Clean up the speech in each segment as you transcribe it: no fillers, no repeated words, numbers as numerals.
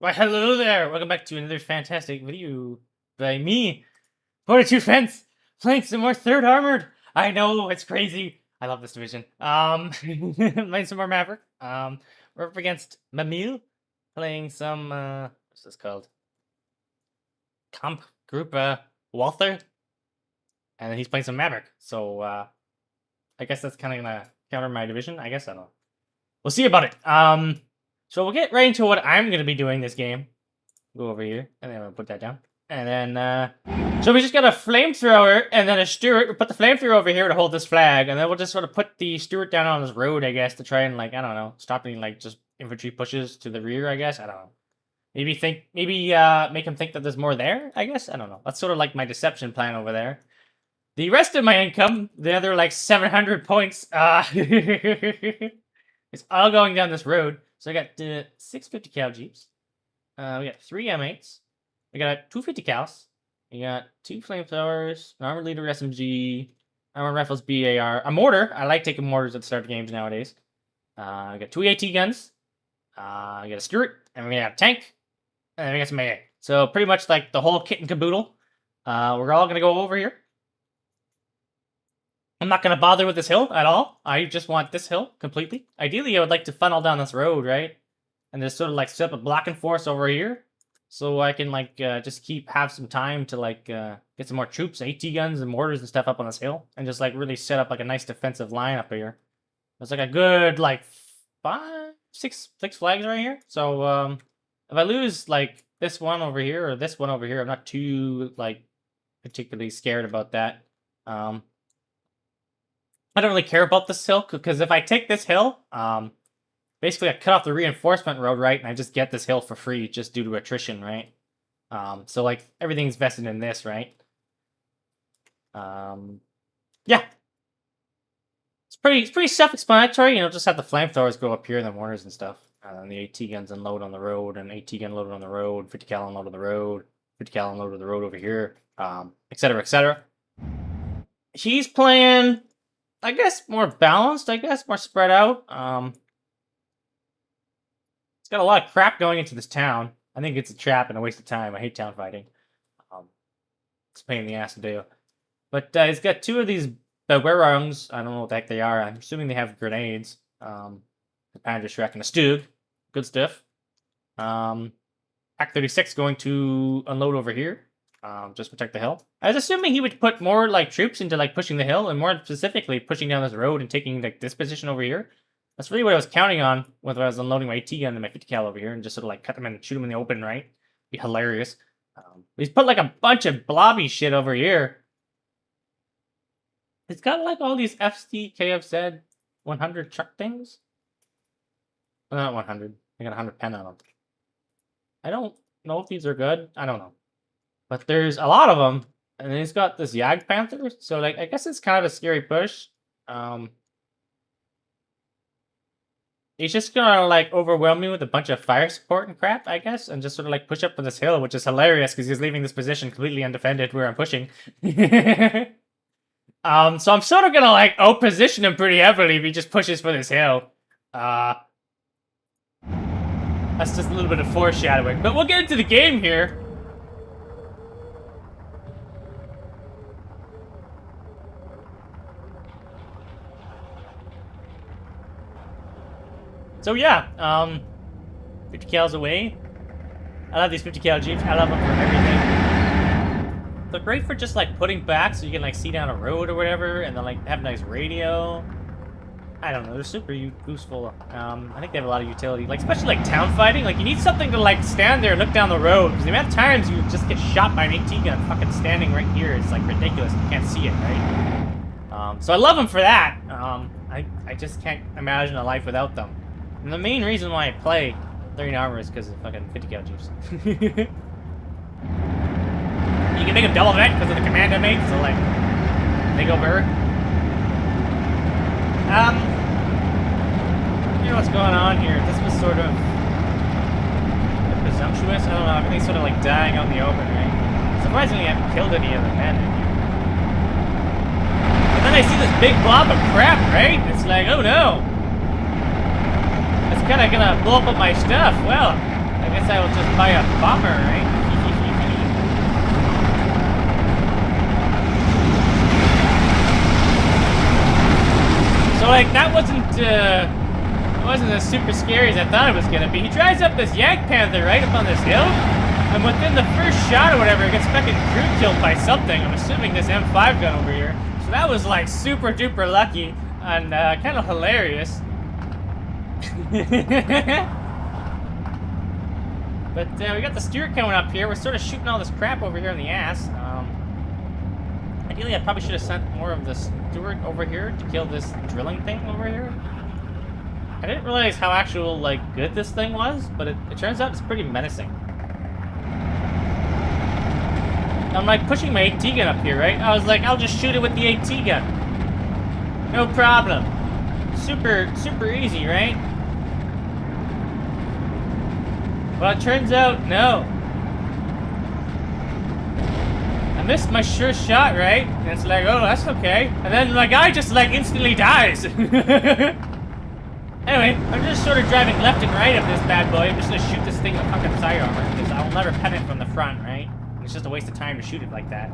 Why, hello there! Welcome back to another fantastic video by me, 42 Fence, playing some more Third Armored. I know, it's crazy. I love this division. Playing some more Maverick. We're up against Mimile, playing some, what's this called? Comp group, Walther. And then he's playing some Maverick. So, I guess that's kind of gonna counter my division. I guess, I don't know. We'll see about it. So we'll get right into what I'm going to be doing this game. Go over here, and then we'll put that down. And then, so we just got a flamethrower, and then a Stuart. We'll put the flamethrower over here to hold this flag, and then we'll just sort of put the Stuart down on this road, I guess, to try and, like, I don't know, stop any, like, just infantry pushes to the rear, I guess. I don't know. Maybe make him think that there's more there, I guess. I don't know. That's sort of like my deception plan over there. The rest of my income, the other, like, 700 points, it's all going down this road. So I got 6 50 cal Jeeps. We got 3 M8s. We got 2 50 cals. We got 2 flamethrowers, an armored leader SMG, armored rifles BAR, a mortar. I like taking mortars at the start of games nowadays. We got 2 AT guns. We got a Stuart, and we got a tank, and then we got some AA. So pretty much like the whole kit and caboodle. We're all gonna go over here. I'm not going to bother with this hill at all. I just want this hill completely. Ideally, I would like to funnel down this road, right? And just sort of like set up a blocking force over here. So I can like just have some time to like get some more troops, AT guns and mortars and stuff up on this hill. And just like really set up like a nice defensive line up here. There's like a good like 6 flags right here. So if I lose like this one over here or this one over here, I'm not too like particularly scared about that. I don't really care about this hill, because if I take this hill, basically I cut off the reinforcement road, right, and I just get this hill for free just due to attrition, right? So, like, everything's vested in this, right? Yeah. It's pretty self-explanatory, you know, just have the flamethrowers go up here and the mortars and stuff. And the AT guns unload on the road, and AT gun loaded on the road, 50 cal unload on the road, 50 cal unload on the road over here, etc., etc. He's playing, I guess, more balanced, I guess, more spread out. It's got a lot of crap going into this town. I think it's a trap and a waste of time. I hate town fighting. It's a pain in the ass to do. But it's got 2 of these Bewerungs. I don't know what the heck they are. I'm assuming they have grenades. The Panzerschreck and a Stug. Good stuff. Pack 36 going to unload over here. Just protect the hill. I was assuming he would put more like troops into like pushing the hill, and more specifically pushing down this road and taking like this position over here. That's really what I was counting on when I was unloading my AT gun and my 50 cal over here, and just sort of like cut them and shoot them in the open, right? Be hilarious. He's put like a bunch of blobby shit over here. It's got like all these FCKFZ 100 truck things. Well, not 100. I got 100 pen on them. I don't know if these are good. I don't know. But there's a lot of them, and then he's got this Yag Panther, so like I guess it's kind of a scary push. He's just gonna like overwhelm me with a bunch of fire support and crap, I guess, and just sort of like push up for this hill, which is hilarious because he's leaving this position completely undefended where I'm pushing. So I'm sort of gonna like outposition him pretty heavily if he just pushes for this hill. That's just a little bit of foreshadowing, but we'll get into the game here. So yeah, 50 cals away. I love these 50 cal Jeeps. I love them for everything. They're great for just like putting back so you can like see down a road or whatever, and then like have a nice radio. I don't know, they're super useful. I think they have a lot of utility, like especially like town fighting. Like you need something to like stand there and look down the road, because the amount of times you just get shot by an AT gun fucking standing right here, it's like ridiculous. You can't see it, right? So I love them for that. I just can't imagine a life without them. And the main reason why I play 30 armor is because of fucking 50 cal Jeeps. You can make them double vent because of the commando mate, so like, they go bird. You know what's going on here? This was sort of presumptuous. I don't know, everything's sort of like dying out in the open, right? Surprisingly, I haven't killed any of the men in here. But then I see this big blob of crap, right? It's like, oh no! It's kind of gonna blow up my stuff. Well, I guess I will just buy a bomber, right? So like that wasn't as super scary as I thought it was gonna be. He drives up this Yak Panther right up on this hill, and within the first shot or whatever, it gets fucking crew killed by something. I'm assuming this M5 gun over here. So that was like super duper lucky and kind of hilarious. But we got the Stewart coming up here. We're sort of shooting all this crap over here in the ass. Ideally, I probably should have sent more of the Stewart over here to kill this drilling thing over here. I didn't realize how actual, like, good this thing was, but it turns out it's pretty menacing. I'm, like, pushing my AT gun up here, right? I was like, I'll just shoot it with the AT gun. No problem. Super, super easy, right? Well, it turns out, no. I missed my sure shot, right? And it's like, oh, that's okay. And then my guy just, like, instantly dies. Anyway, I'm just sort of driving left and right of this bad boy. I'm just gonna shoot this thing with fucking side armor, because I'll never pen it from the front, right? It's just a waste of time to shoot it like that.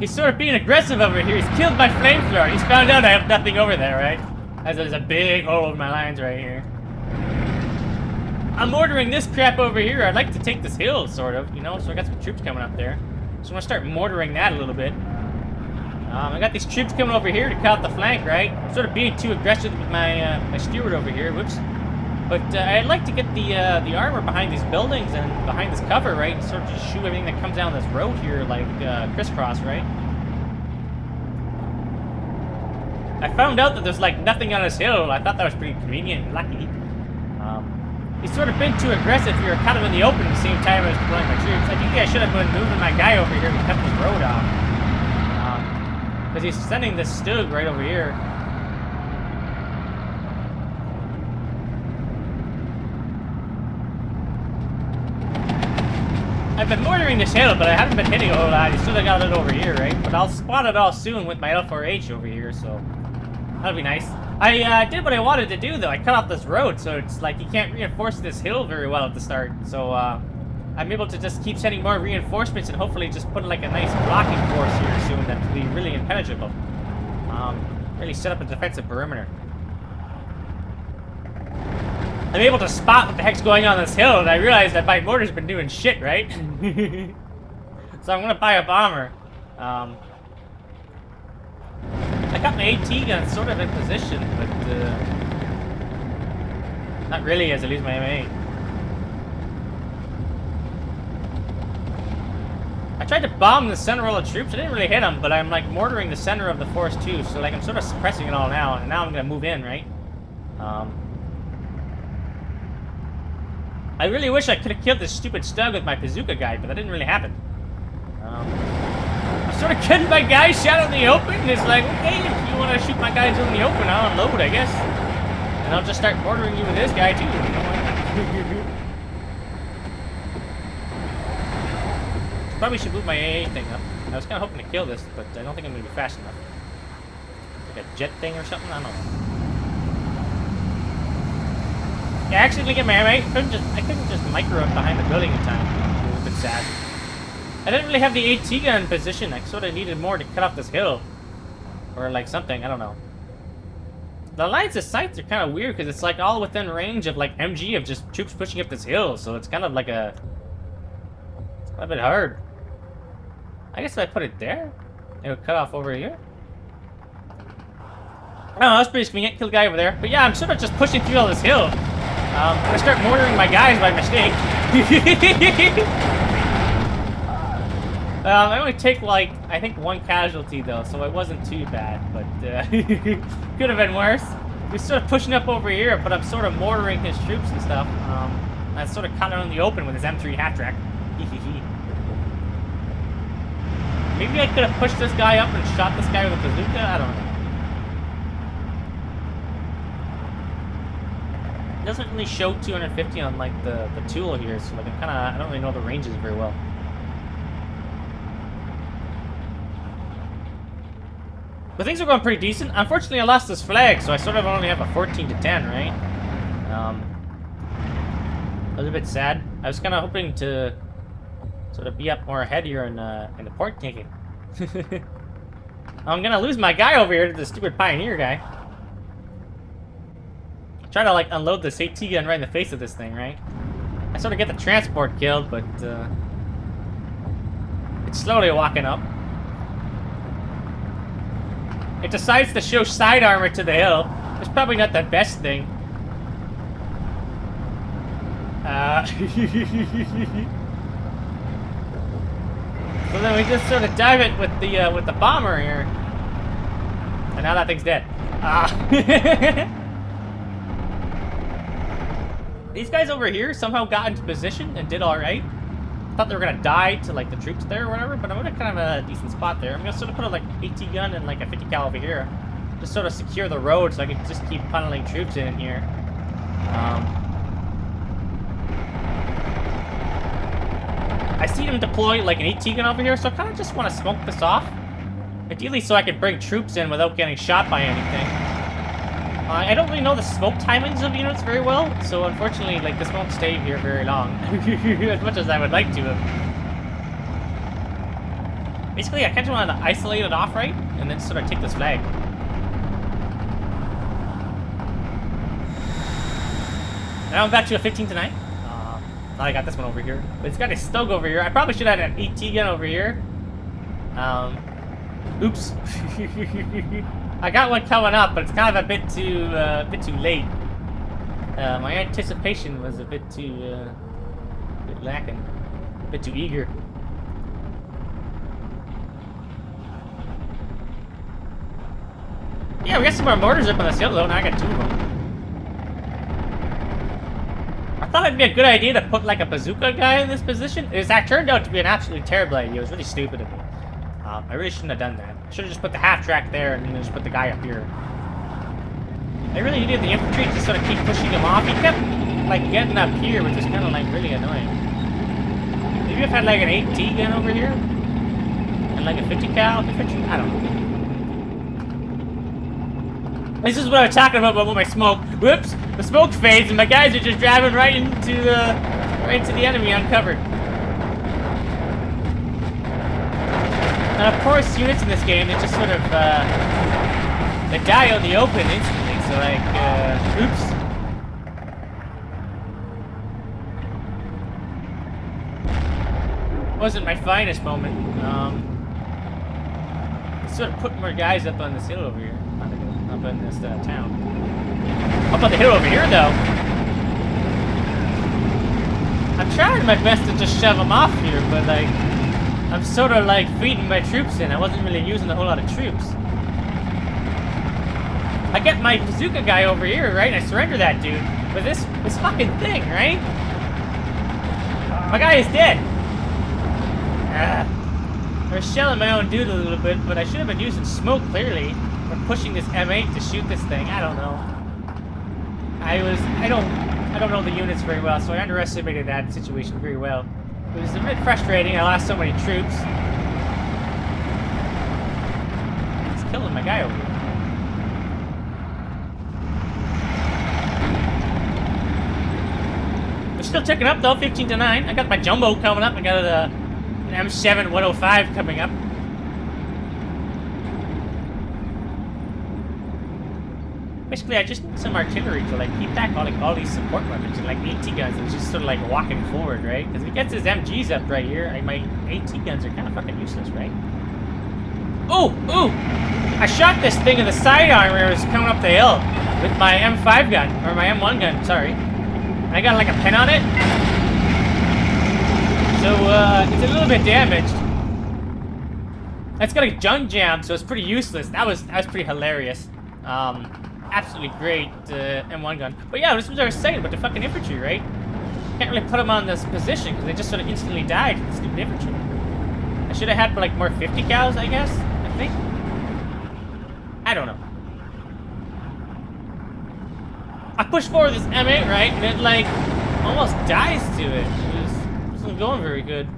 He's sort of being aggressive over here. He's killed my flamethrower. He's found out I have nothing over there, right? As there's a big hole in my lines right here. I'm ordering this crap over here. I'd like to take this hill, sort of, you know? So I got some troops coming up there. So I'm gonna start mortaring that a little bit. I got these troops coming over here to cut off the flank, right? I'm sort of being too aggressive with my my Stewart over here. Whoops. But I'd like to get the armor behind these buildings and behind this cover, right? And sort of just shoot everything that comes down this road here, like crisscross, right? I found out that there's like nothing on this hill. I thought that was pretty convenient and lucky. He's sort of been too aggressive here, kind of in the open at the same time I was deploying my troops. I think I should have been moving my guy over here to cut this road off. Because he's sending this Stug right over here. I've been mortaring this hill, but I haven't been hitting a whole lot. He's still got it over here, right? But I'll spot it all soon with my L4H over here, so that'll be nice. I did what I wanted to do, though. I cut off this road, so it's like you can't reinforce this hill very well at the start. So I'm able to just keep sending more reinforcements and hopefully just put like a nice blocking force here soon that will be really impenetrable. Really set up a defensive perimeter. I'm able to spot what the heck's going on this hill, and I realize that my mortar's been doing shit, right? So I'm gonna buy a bomber. I got my AT gun sort of in position, but not really as I lose my MA. I tried to bomb the center roll of troops. I didn't really hit them, but I'm like mortaring the center of the force too. So like I'm sort of suppressing it all now, and now I'm gonna move in, right? I really wish I could have killed this stupid Stug with my bazooka guy, but that didn't really happen. I'm sort of getting my guys shot out in the open. And it's like, okay, if you want to shoot my guys in the open, I'll unload, I guess. And I'll just start mortaring you with this guy too. You know what? Probably should move my AA thing up. I was kind of hoping to kill this, but I don't think I'm going to be fast enough. Like a jet thing or something? I don't know. Yeah, I actually didn't get my MA. I couldn't just micro up behind the building in time. It was a bit sad. I didn't really have the AT gun in position. I sort of needed more to cut off this hill. Or like something, I don't know. The lines of sights are kind of weird because it's like all within range of like MG of just troops pushing up this hill. So it's kind of like it's a bit hard. I guess if I put it there, it would cut off over here. Oh, that's pretty convenient. Kill the guy over there. But yeah, I'm sort of just pushing through all this hill. I'm gonna start mortaring my guys by mistake. I only take like, I think 1 casualty though, so it wasn't too bad, but could have been worse. We're sort of pushing up over here, but I'm sort of mortaring his troops and stuff. I sort of caught him in the open with his M3 half-track. Maybe I could have pushed this guy up and shot this guy with a bazooka? I don't know. It doesn't really show 250 on like the tool here, so like I don't really know the ranges very well. But things are going pretty decent. Unfortunately, I lost this flag, so I sort of only have a 14 to 10, right? I was a bit sad. I was kind of hoping to sort of be up more ahead here in the port taking. I'm gonna lose my guy over here to the stupid pioneer guy. Try to like unload this AT gun right in the face of this thing, right? I sort of get the transport killed, but it's slowly walking up. It decides to show side armor to the hill. It's probably not the best thing. So then we just sort of dive it with the bomber here, and now that thing's dead. These guys over here somehow got into position and did all right. Thought they were gonna die to like the troops there or whatever, but I'm in kind of a decent spot there. I'm gonna sort of put a like AT gun and like a 50 cal over here, just sort of secure the road so I can just keep funneling troops in here. I see them deploy like an AT gun over here, so I kind of just want to smoke this off. Ideally so I can bring troops in without getting shot by anything. I don't really know the smoke timings of units very well, so unfortunately, like, this won't stay here very long. As much as I would like to. Basically, I kind of want to isolate it off right, and then sort of take this flag. Now I'm back to a 15 to 9. Now I got this one over here. But it's got a Stug over here. I probably should have had an AT gun over here. Oops. I got one coming up, but it's kind of a bit too late. My anticipation was a bit lacking, a bit too eager. Yeah, we got some more mortars up on this hill though. Now I got 2 of them. I thought it'd be a good idea to put like a bazooka guy in this position. That turned out to be an absolutely terrible idea. It was really stupid of me. I really shouldn't have done that. I should have just put the half track there and then just put the guy up here. I really needed the infantry to sort of keep pushing him off. He kept like getting up here, which is kind of like really annoying. Maybe if I had like an AT gun over here and like a 50 cal infantry. I don't know. This is what I was talking about with my smoke. Whoops! The smoke fades and my guys are just driving right into the enemy uncovered. And of course, units in this game, they just sort of, they die on the open instantly, so like, oops. Wasn't my finest moment. Sort of put more guys up on this hill over here, up in this town. Up on the hill over here, though. I'm trying my best to just shove them off here, but like, I'm sort of like feeding my troops in. I wasn't really using a whole lot of troops. I get my bazooka guy over here, right? And I surrender that dude. But this fucking thing, right? My guy is dead. I was shelling my own dude a little bit, but I should have been using smoke clearly. Or pushing this M8 to shoot this thing. I don't know. I don't know the units very well, so I underestimated that situation very well. It was a bit frustrating. I lost so many troops. It's killing my guy over here. We're still ticking up though, 15 to 9. I got my jumbo coming up. I got an M7 105 coming up. Basically, I just need some artillery to like keep back all these support weapons and like AT guns and just sort of like walking forward, right? Because if he gets his MGs up right here, my AT guns are kind of fucking useless, right? Oh, ooh! I shot this thing in the side armor. It was coming up the hill with my M5 gun or my M1 gun. Sorry, and I got like a pin on it, so it's a little bit damaged. It's got a gun jam, so it's pretty useless. That was pretty hilarious. Absolutely great M1 gun. But yeah, this was what I was saying about the fucking infantry, right? Can't really put them on this position because they just sort of instantly died to the stupid infantry. I should have had like more 50 cals, I guess. I think. I don't know. I pushed forward this M8, right, and it like almost dies to it. It wasn't going very good.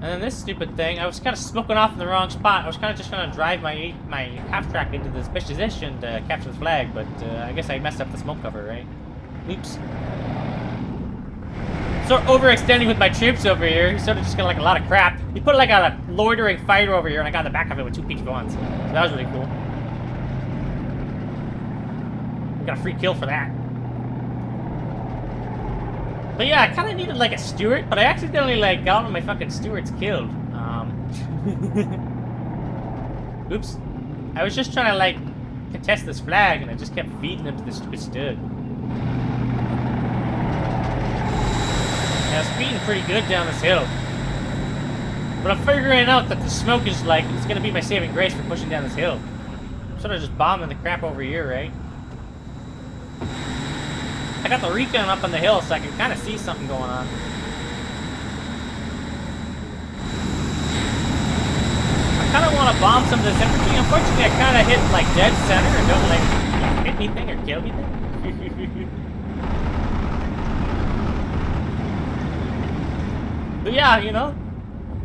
And then this stupid thing, I was kind of smoking off in the wrong spot. I was kind of just going to drive my half-track into this position to capture the flag, but I guess I messed up the smoke cover, right? Oops. Sort of overextending with my troops over here. He sort of just got like a lot of crap. He put like a loitering fighter over here, and I got in the back of it with 2 PG-1s. So that was really cool. Got a free kill for that. But yeah, I kind of needed like a Stewart, but I accidentally like got one of my fucking Stewarts killed. Oops. I was just trying to like contest this flag, and I just kept feeding him to this stupid stud. I was speeding pretty good down this hill. But I'm figuring out that the smoke is like, it's gonna be my saving grace for pushing down this hill. I'm sort of just bombing the crap over here, right? I got the recon up on the hill so I can kind of see something going on. I kind of want to bomb some of this infantry. Unfortunately, I kind of hit like dead center and don't like hit anything or kill anything. But yeah, you know,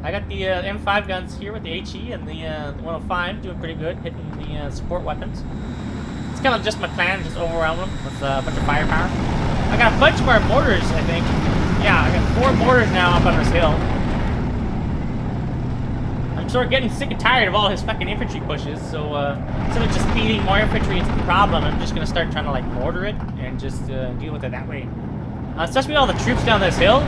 I got the M5 guns here with the HE and the 105 doing pretty good, hitting the support weapons. It's kind of just my plan, just overwhelm them with a bunch of firepower. I got a bunch more mortars, I think. Yeah, I got 4 mortars now up on this hill. I'm sort of getting sick and tired of all his fucking infantry pushes, so instead of just feeding more infantry into the problem, I'm just gonna start trying to like mortar it and just deal with it that way. Especially all the troops down this hill.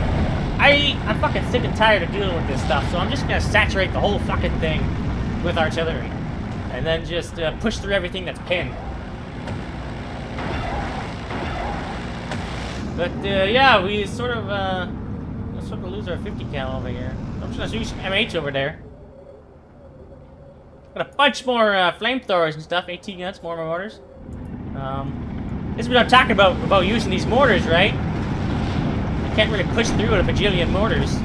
I'm fucking sick and tired of dealing with this stuff, so I'm just gonna saturate the whole fucking thing with artillery. And then just push through everything that's pinned. But yeah, we sort of lose our 50 cal over here. I'm just gonna use MH over there. Got a bunch more flamethrowers and stuff, 18 guns, more mortars. This is what I'm talking about using these mortars, right? You can't really push through with a bajillion mortars.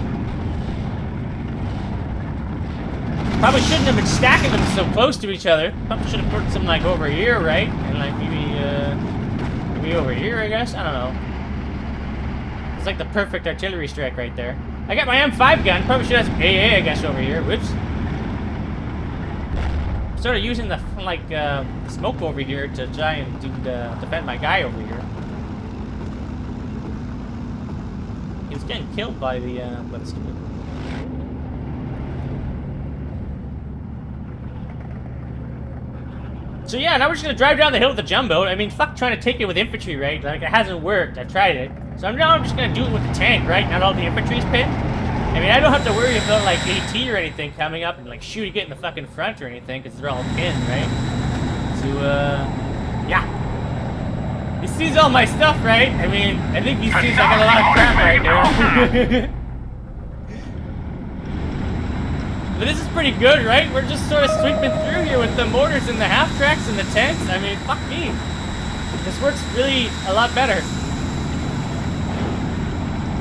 Probably shouldn't have been stacking them so close to each other. Probably should have put some like over here, right? And like maybe over here, I guess. I don't know. It's like the perfect artillery strike right there. I got my M5 gun. Probably should have some AA, I guess, over here. Whoops. Sort of using the like smoke over here to try and defend my guy over here. He was getting killed by the stupid. So yeah, now we're just gonna drive down the hill with the jumbo. I mean, fuck trying to take it with infantry, right? Like, it hasn't worked. I tried it. So now I'm just gonna do it with the tank, right? Not all the infantry's pinned. I mean, I don't have to worry about, like, AT or anything coming up and, like, shooting it in the fucking front or anything, because they're all pinned, right? So, yeah. He sees all my stuff, right? I mean, I think he sees I got a lot of crap right there. But this is pretty good, right? We're just sort of sweeping through here with the mortars and the half-tracks and the tanks. I mean, fuck me. This works really a lot better.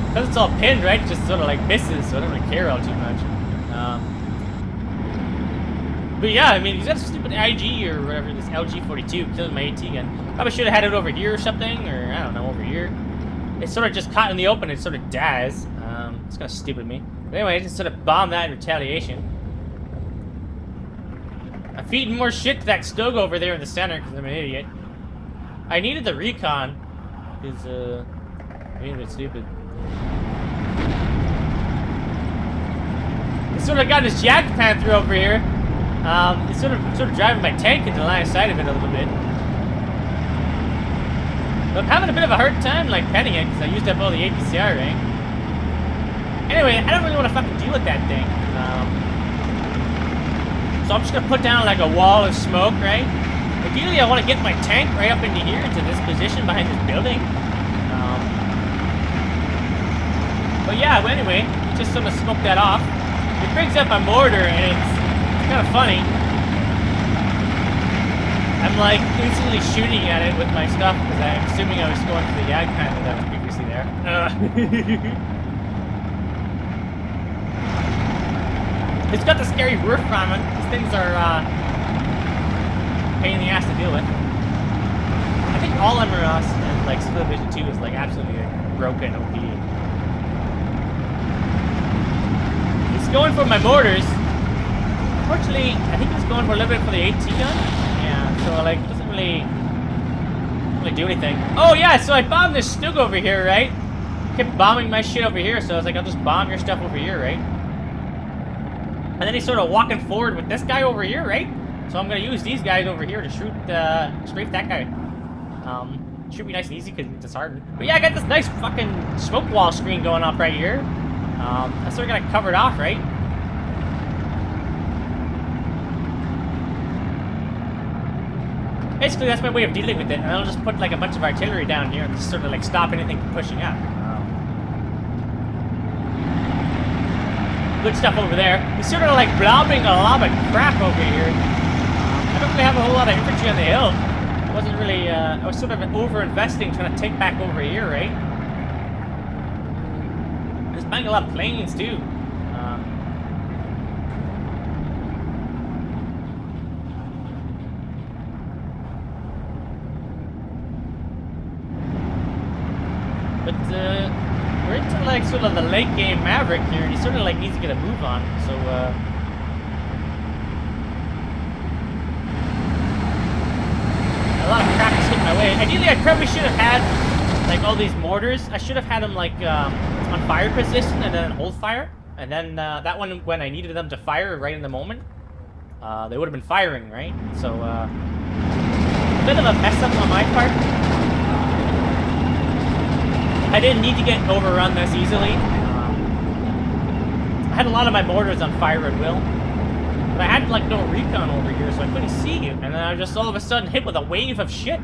Because it's all pinned, right? It just sort of like misses, so I don't really care all too much. But yeah, I mean, he's got a stupid IG or whatever, this LG-42 killing my AT gun. Probably should have had it over here or something, or I don't know, over here. It's sort of just caught in the open, it sort of dies. It's kind of stupid of me. But anyway, I just sort of bombed that in retaliation. I'm feeding more shit to that Stug over there in the center because I'm an idiot. I needed the recon because, I'm being a bit stupid. He sort of got his Jack Panther over here. He's sort of driving my tank into the line of sight of it a little bit. But I'm having a bit of a hard time, like, penning it because I used up all the APCR, right? Anyway, I don't really want to fucking deal with that thing. So I'm just going to put down, like, a wall of smoke, right? Ideally, I want to get my tank right up into here, into this position behind this building. But yeah, but anyway, just sort of smoke that off. It brings up a mortar, and it's kind of funny. I'm like instantly shooting at it with my stuff because I'm assuming I was going for the Yag Panther that was previously there. It's got the scary roof on it. These things are pain in the ass to deal with. I think all MRS and like SteelDivision2 is like absolutely like, broken OP. going for my mortars. Unfortunately, I think he was going for a little bit for the AT gun. Yeah, so like, it doesn't really do anything. Oh yeah, so I bombed this Snug over here, right? Kept bombing my shit over here, so I was like, I'll just bomb your stuff over here, right? And then he's sort of walking forward with this guy over here, right? So I'm gonna use these guys over here to shoot, strafe that guy. Should be nice and easy because it's disheartened. But yeah, I got this nice fucking smoke wall screen going up right here. That's sort of gonna cover it off, right? Basically, that's my way of dealing with it, and I'll just put like a bunch of artillery down here and just sort of like stop anything from pushing up. Good stuff over there. He's sort of like blobbing a lot of crap over here. I don't really have a whole lot of infantry on the hill. I wasn't really, I was sort of over-investing trying to take back over here, right? There's banging a lot of planes too. We're into like sort of the late game Maverick here, and he sort of like needs to get a move on. So a lot of crap is hitting my way. Ideally, I probably should have had like all these mortars. I should have had them like on fire position and then hold fire, and then that one when I needed them to fire right in the moment, they would have been firing, right? So a bit of a mess up on my part. I didn't need to get overrun this easily. I had a lot of my mortars on fire at will. But I had like no recon over here, so I couldn't see you. And then I was just all of a sudden hit with a wave of shit.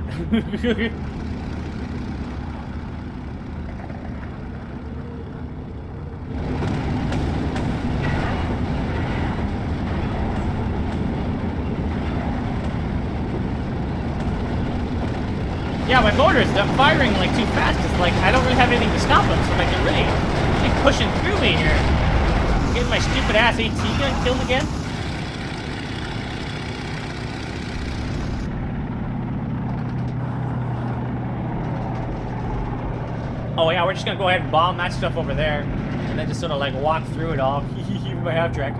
Yeah, my mortars, they're firing like too fast. It's like I don't really have anything to stop them, so like they're really pushing through me here. Getting my stupid ass AT gun killed again. Oh yeah, we're just gonna go ahead and bomb that stuff over there, and then just sort of like walk through it all. My half-track.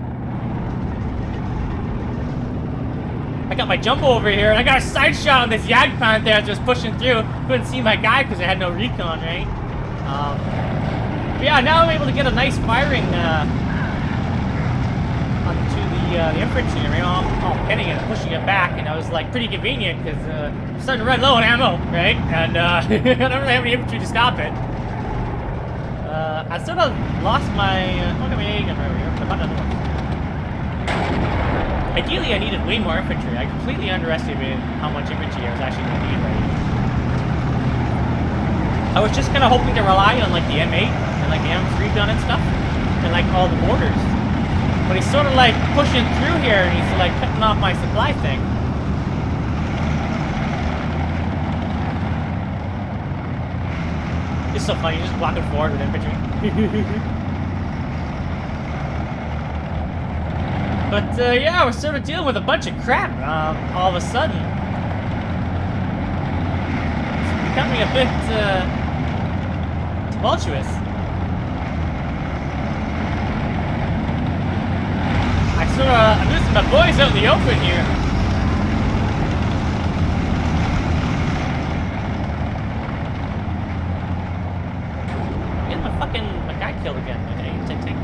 I got my jumbo over here, and I got a side shot on this Jagdpanther there just pushing through. Couldn't see my guy because I had no recon, right? But yeah, now I'm able to get a nice firing onto the infantry, you know, all hitting it and pushing it back, and I was like pretty convenient because I'm starting to run low on ammo, right? And I don't really have any infantry to stop it. I sort of lost my look at my A gun right over here. Put another one. Ideally, I needed way more infantry. I completely underestimated how much infantry I was actually going to need right now. I was just kind of hoping to rely on like the M8 and like the M3 gun and stuff, and like all the mortars. But he's sort of like pushing through here, and he's like cutting off my supply thing. It's so funny, just walking forward with infantry. But yeah, we're sort of dealing with a bunch of crap all of a sudden. It's becoming a bit tumultuous. I'm losing my boys out in the open here. I'm getting my guy killed again. Okay, take.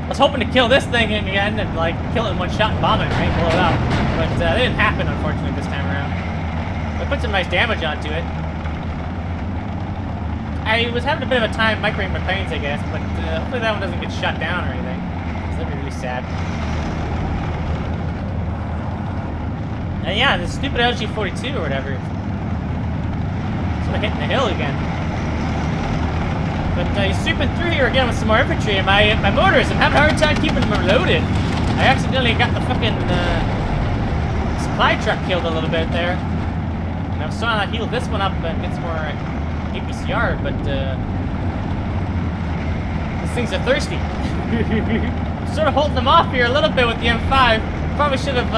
I was hoping to kill this thing again and like kill it in one shot and bomb it, right? Blow it up. But that didn't happen, unfortunately, this time around. I put some nice damage onto it. I was having a bit of a time microing my planes, I guess, but hopefully that one doesn't get shut down or anything. Because that'd be really sad. And yeah, this stupid LG-42 or whatever. Sort of hitting the hill again. But he's sweeping through here again with some more infantry, and my mortars, I'm having a hard time keeping them loaded. I accidentally got the fucking supply truck killed a little bit there. And I was trying to heal this one up and get some more APCR, but these things are thirsty. I'm sort of holding them off here a little bit with the M5. Probably should have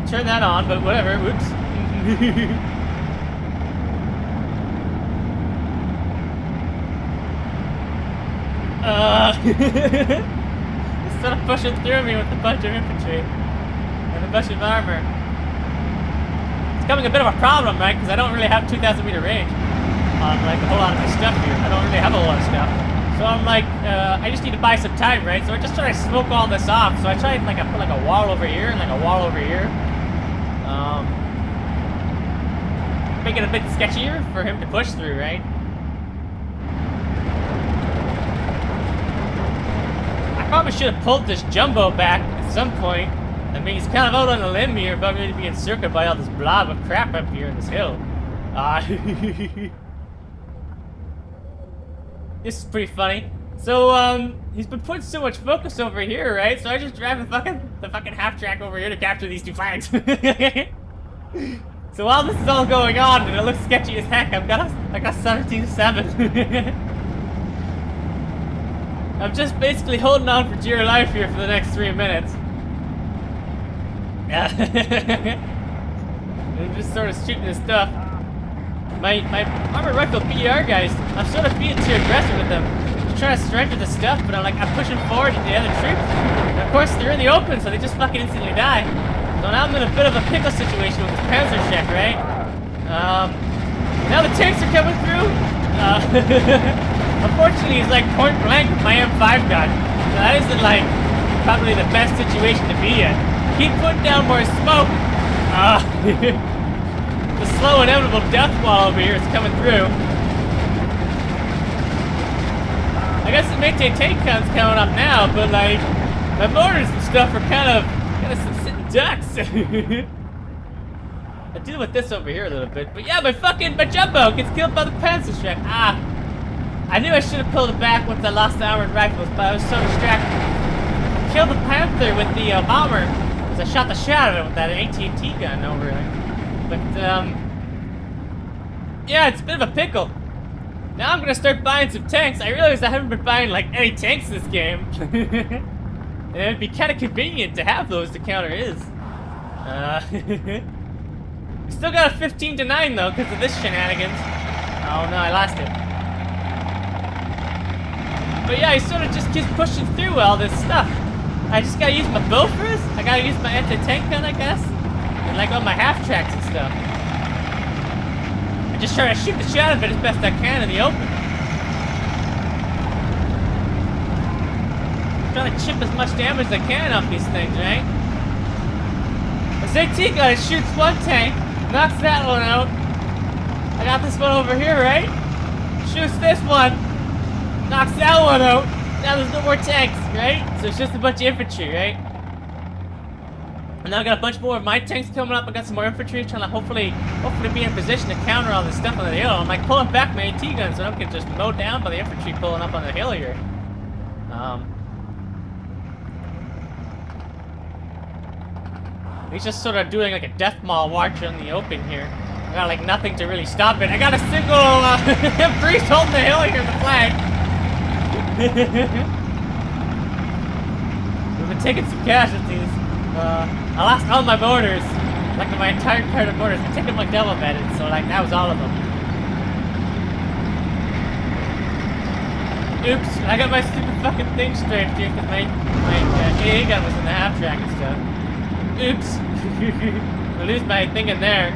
turned that on, but whatever. Whoops. Instead of pushing through me with a bunch of infantry and a bunch of armor. It's becoming a bit of a problem, right? Because I don't really have 2,000 meter range on like a whole lot of my stuff here. I don't really have a whole lot of stuff. So I'm like, I just need to buy some time, right? So I just try to smoke all this off. So I tried like I put like a wall over here and like a wall over here. Make it a bit sketchier for him to push through, right? I probably should have pulled this jumbo back at some point. I mean, he's kind of out on a limb here, about ready to be encircled by all this blob of crap up here in this hill. This is pretty funny. So, he's been putting so much focus over here, right? So I just drive the fucking half track over here to capture these two flags. So while this is all going on, and it looks sketchy as heck, I got 17-7. I'm just basically holding on for dear life here for the next 3 minutes. I'm just sort of shooting this stuff. My armored rifle BR guys, I'm sort of being too aggressive with them. I'm trying to strengthen the stuff, but I'm pushing forward to the other troops. And of course, they're in the open, so they just fucking instantly die. So now I'm in a bit of a pickle situation with this panzer check, right? Now the tanks are coming through. Unfortunately, he's like point blank with my M5 gun. So that isn't like probably the best situation to be in. Keep putting down more smoke. The slow inevitable death wall over here is coming through. I guess the Mété tank count's coming up now, but like my mortars and stuff are kind of some sitting ducks. I deal with this over here a little bit, but yeah, my jumbo gets killed by the Panzerschreck. I knew I should have pulled it back once I lost the armored rifles, but I was so distracted. I killed the Panther with the bomber, because I shot the shit out of it with that AT&T gun over there. But, yeah, it's a bit of a pickle. Now I'm gonna start buying some tanks. I realize I haven't been buying, like, any tanks this game. And it'd be kind of convenient to have those to counter his. We still got a 15-9, though, because of this shenanigans. Oh, no, I lost it. But yeah, he sort of just keeps pushing through all this stuff. I just gotta use my bow for this. I gotta use my anti-tank gun, I guess. And like all my half tracks and stuff. I just try to shoot the shit out of it as best I can in the open. I'm trying to chip as much damage as I can off these things, right? This AT gun shoots one tank, knocks that one out. I got this one over here, right? Shoots this one, knocks that one out. Now there's no more tanks, right? So it's just a bunch of infantry, right? And now I got a bunch more of my tanks coming up. I got some more infantry trying to hopefully be in position to counter all this stuff on the hill. I'm like pulling back my AT guns so I don't get just mowed down by the infantry pulling up on the hill here. He's just sort of doing like a death maul march on the open here. I got like nothing to really stop it. I got a single priest holding the hill here, the flag. We've been taking some casualties. I lost all my mortars, like my entire card of mortars. I took them like double bedded, so like that was all of them. Oops, I got my stupid fucking thing strafed here because my AA gun was in the half track and stuff. Oops, I lose my thing in there.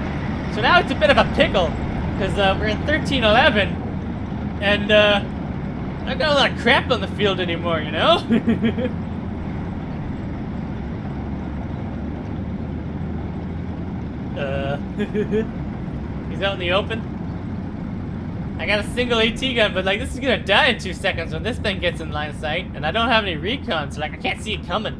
So now it's a bit of a pickle because we're in 13-11, and I got a lot of crap on the field anymore, you know. He's out in the open. I got a single AT gun, but like this is gonna die in 2 seconds when this thing gets in line of sight, and I don't have any recon, so like I can't see it coming.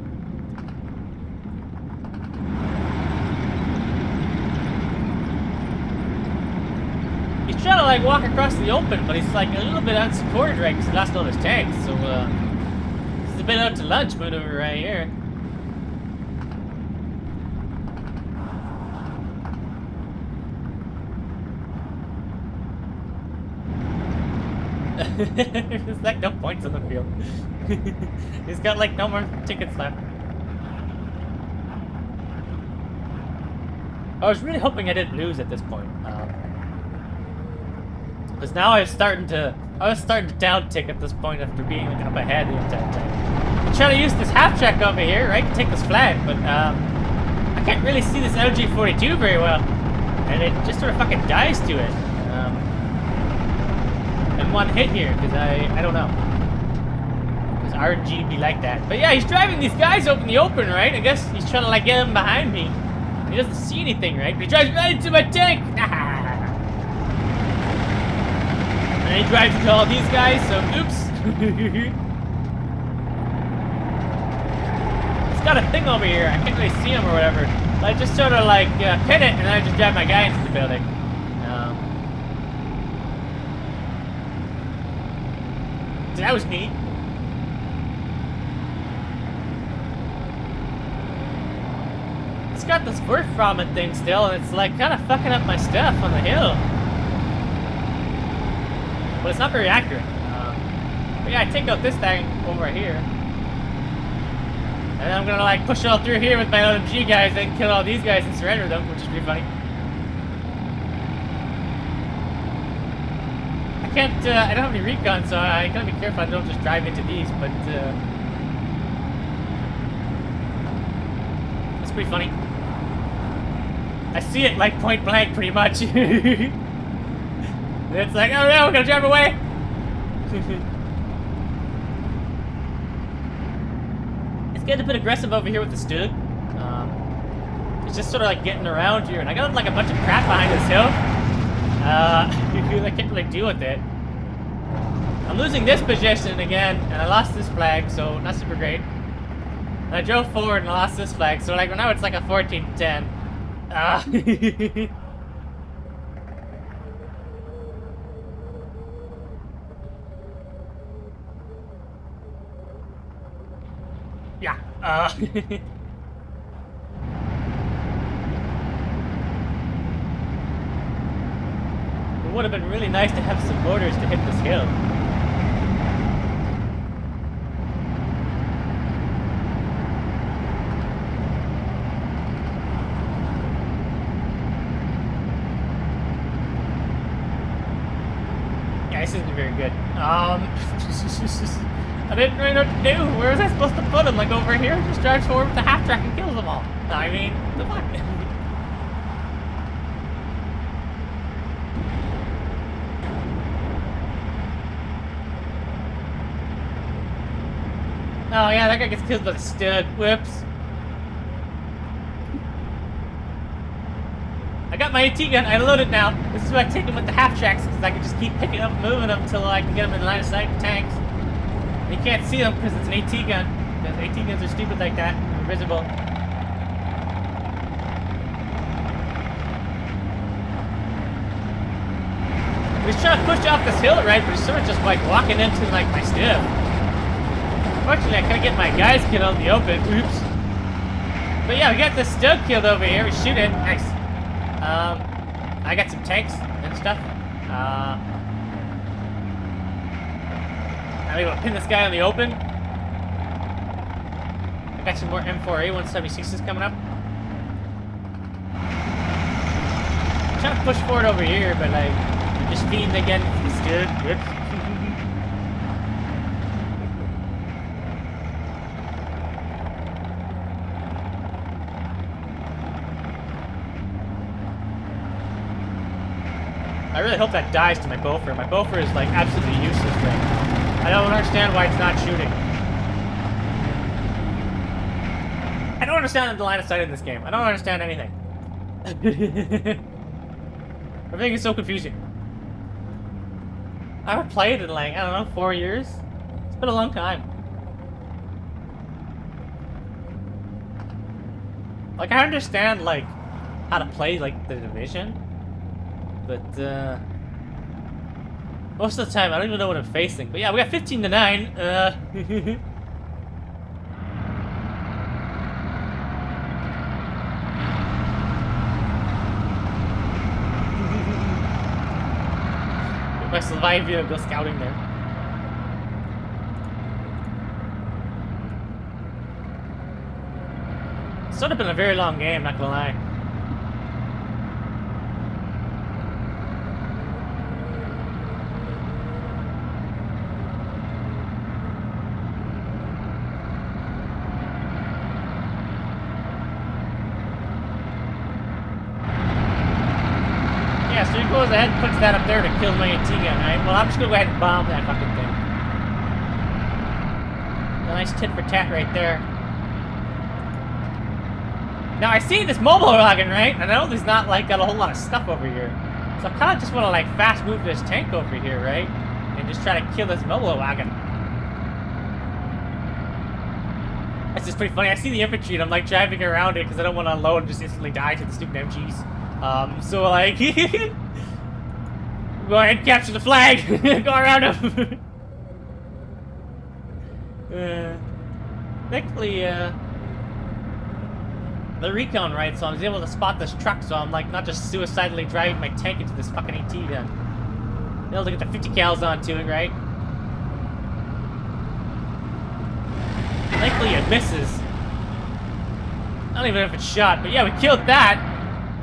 He's trying to like walk across the open, but he's like a little bit unsupported right because he lost all his tanks, so this is a bit out to lunch maneuver right here. There's like no points on the field. He's got like no more tickets left. I was really hoping I didn't lose at this point. Because now I was starting to downtick at this point after being like, up ahead the entire time. I'm trying to use this half track over here, right, to take this flag, but I can't really see this LG42 very well, and it just sort of fucking dies to it. In one hit here, because I don't know. Because RNG be like that. But yeah, he's driving these guys over in the open, right? I guess he's trying to like get him behind me. He doesn't see anything, right? But he drives right into my tank! And he drives into all these guys, so oops. It's got a thing over here. I can't really see him or whatever. I just sort of like pin it, and then I just drive my guy into the building. So that was neat. It's got this Wurfrahmen thing still, and it's like kind of fucking up my stuff on the hill. But it's not very accurate. But yeah, I take out this thing over here. And then I'm gonna like push all through here with my LMG guys and kill all these guys and surrender them, which is pretty funny. I can't, I don't have any recon, so I gotta be careful I don't just drive into these, but it's pretty funny. I see it like point blank pretty much. It's like, oh no, we're gonna drive away! It's getting a bit aggressive over here with the Stug. It's just sort of like getting around here, and I got like a bunch of crap behind this hill. I can't really deal with it. I'm losing this position again, and I lost this flag, so not super great. And I drove forward and I lost this flag, so like now it's like a 14-10. Yeah. It would have been really nice to have some motors to hit this hill. Yeah, this isn't very good. I didn't really know what to do. Where was I supposed to put him? Like over here? Just drives forward with the half track and kills them all. I mean, the fuck? Oh yeah, that guy gets killed by the Stug. Whoops. I got my AT gun. I loaded now. This is why I take him with the half tracks, because I can just keep picking up and moving them until I can get them in line of sight with tanks. You can't see them because it's an AT gun. Because AT guns are stupid like that. They're invisible. He's trying to push off this hill, right? But he's sort of just like walking into like my stiff. Fortunately, I couldn't get my guys killed out in the open. Oops. But yeah, we got this Stug killed over here. We shoot it. Nice. I got some tanks and stuff. I'm able to pin this guy in the open. I got some more M4A176s coming up. I'm trying to push forward over here, but like, just feeding again. It's good. Whoops. I really hope that dies to my Walther. My Walther is like absolutely useless right now. I don't understand why it's not shooting. I don't understand the line of sight in this game. I don't understand anything. Everything is so confusing. I haven't played in like, I don't know, 4 years? It's been a long time. Like, I understand like how to play like the Division. But most of the time, I don't even know what I'm facing. But yeah, we got 15-9. My survive vehicle scouting there. It's sort of been a very long game, not gonna lie. so he goes ahead and puts that up there to kill my AT gun, right? Well, I'm just gonna go ahead and bomb that fucking thing. A nice tit for tat right there. Now I see this mobile wagon, right? And I know there's not like got a whole lot of stuff over here. So I kind of just want to like fast move this tank over here, right? And just try to kill this mobile wagon. That's just pretty funny. I see the infantry and I'm like driving around it because I don't want to unload and just instantly die to the stupid MGs. So like, go ahead and capture the flag. Go around him. Thankfully, the recon, right? So I was able to spot this truck, so I'm like not just suicidally driving my tank into this fucking AT gun. Able to get the 50 cals onto it, right? Thankfully it misses. I don't even know if it's shot, but yeah, we killed that.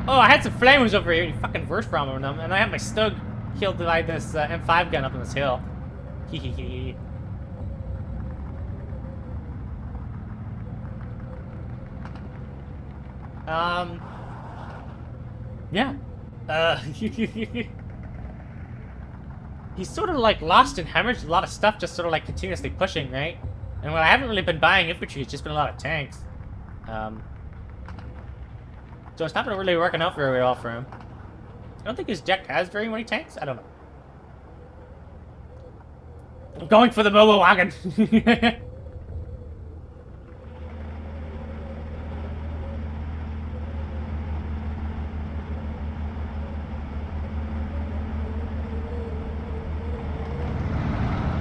Oh, I had some flamers over here. You fucking verse from them, and I had my Stug killed by this M5 gun up on this hill. Hehehe. Yeah. He's sort of like lost and hemorrhaged a lot of stuff, just sort of like continuously pushing, right? And when I haven't really been buying infantry, it's just been a lot of tanks. So it's not been really working out very well for him. I don't think his deck has very many tanks. I don't know. I'm going for the mobile wagon.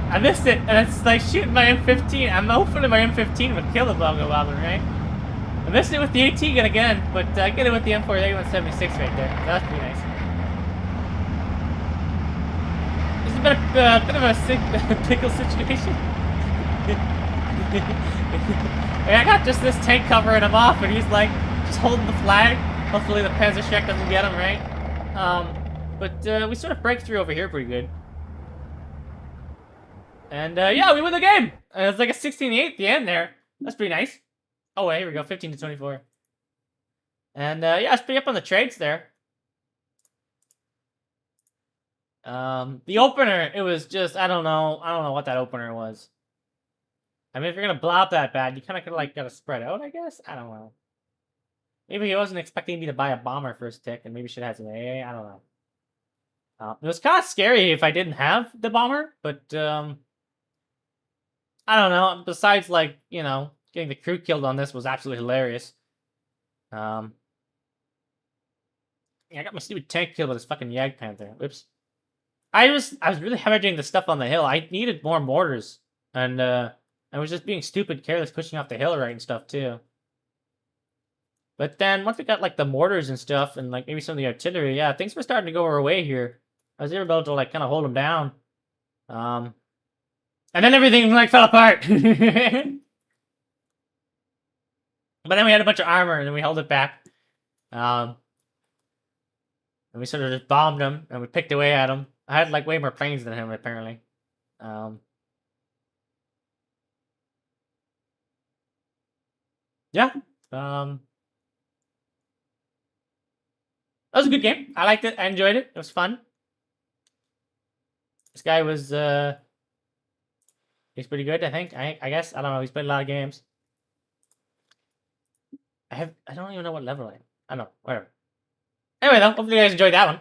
I missed it, and it's like shooting my M15. I'm hoping my M15 would kill the mobile wagon, right? I missed it with the AT gun again, but I get it with the M4A176 right there. That's pretty nice. This has been a bit of a sick pickle situation. I got just this tank covering him off, and he's like just holding the flag. Hopefully the Panzerschreck doesn't get him, right? But we sort of break through over here pretty good. And yeah, we win the game. It's like a 16-8 at the end there. That's pretty nice. Oh, here we go, 15-24. And yeah, it's pretty up on the trades there. The opener, it was just, I don't know what that opener was. I mean, if you're gonna blow up that bad, you kind of could like gotta spread out, I guess. I don't know. Maybe he wasn't expecting me to buy a bomber first tick, and maybe should have had some AA. I don't know. It was kind of scary if I didn't have the bomber, but I don't know. Besides, like, you know, getting the crew killed on this was absolutely hilarious. Yeah, I got my stupid tank killed by this fucking Yag Panther. Whoops. I was really hemorrhaging the stuff on the hill. I needed more mortars, and I was just being stupid, careless, pushing off the hill right and stuff too. But then once we got like the mortars and stuff, and like maybe some of the artillery, yeah, things were starting to go our way here. I was able to like kind of hold them down. And then everything like fell apart. But then we had a bunch of armor, and then we held it back. And we sort of just bombed him, and we picked away at him. I had like way more planes than him apparently. Yeah. That was a good game. I liked it. I enjoyed it. It was fun. This guy was he's pretty good, I think. I guess. I don't know. He's played a lot of games. I don't even know what level I am. I don't know. Whatever. Anyway though, hopefully you guys enjoyed that one.